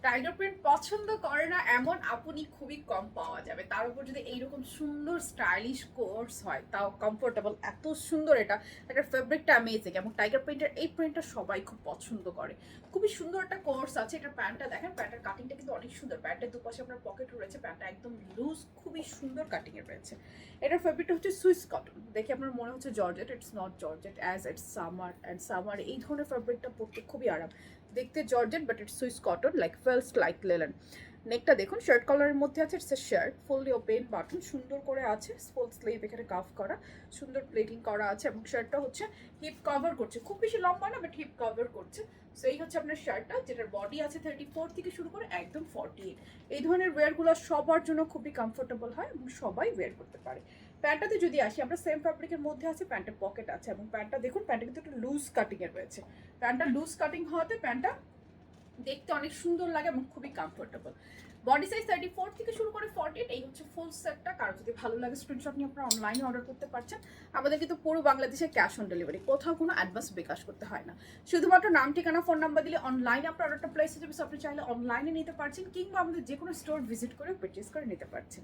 Tiger print পছন্দ করে না এমন আপনি খুবই কম পাওয়া যাবে। তার উপর যদি এইরকম সুন্দর স্টাইলিশ কোর্স হয়, তাও কমফোর্টেবল, এত সুন্দর এটা। এটার ফেব্রিকটা অ্যামেজিং এবং টাইগার প্রিন্টের এই প্রিন্টটা সবাই খুব পছন্দ করে। খুবই সুন্দর একটা কোর্স আছে। এটার প্যান্টটা দেখেন, প্যান্টের কাটিংটা কিন্তু অনেক সুন্দর। প্যান্টের দুপাশে আপনার পকেট রয়েছে, প্যান্টটা একদম লুজ, খুবই সুন্দর কাটিং এর রয়েছে। এটার ফেব্রিকটা হচ্ছে সুইস কটন। দেখে আপনার মনে হচ্ছে georgette, it's not georgette, as it's summer, and summer এই ধরনের ফেব্রিকটা পরতে খুবই আরাম। দেখতে georgette but it's Swiss cotton, like feels like linen. নেকটা দেখুন শার্ট কালারের মধ্যে আছে, it's a shirt fully open button, সুন্দর করে আছে, ফুল স্লিভ এখানে কাফ করা, সুন্দর প্লেটিং করা আছে এবং শার্টটা হচ্ছে হিপ কভার করছে, খুব বেশি লম্বা না বাট হিপ কভার করছে। সো এই হচ্ছে আপনার শার্টটা, যেটার বডি আছে 34 থেকে শুরু করে একদম 48। এই ধরনের ওয়্যারগুলো সবার জন্য খুবই কমফোর্টেবল হয় এবং সবাই ওয়্যার করতে পারে। প্যান্টটাতে যদি আসি, আমরা সেম ফ্যাব্রিকের মধ্যে আছে, প্যান্টের পকেট আছে এবং প্যান্টটা দেখুন, প্যান্টটা কিন্তু একটু লুজ কাটিং এর রয়েছে। প্যান্টটা লুজ কাটিং হওয়াতে প্যান্টটা দেখতে অনেক সুন্দর লাগে এবং খুবই কমফোর্টেবল। বডি সাইজ 34 থেকে শুরু করে 48। এই হচ্ছে ফুল সেটটা। কারো যদি ভালো লাগে স্ক্রিনশট নিয়ে আপনারা অনলাইনে অর্ডার করতে পারছেন। আমাদের কিন্তু পুরো বাংলাদেশে ক্যাশ অন ডেলিভারি, কোথাও কোনো অ্যাডভান্স বিকাশ করতে হয় না। শুধুমাত্র নাম, ঠিকানা, ফোন নাম্বার দিলে অনলাইনে আপনার অর্ডারটা প্লেস হয়ে যাবে। আপনি চাইলে অনলাইনে নিতে পারছেন কিংবা আমাদের যে কোনো স্টোর ভিজিট করে পারচেজ করে নিতে পারছেন।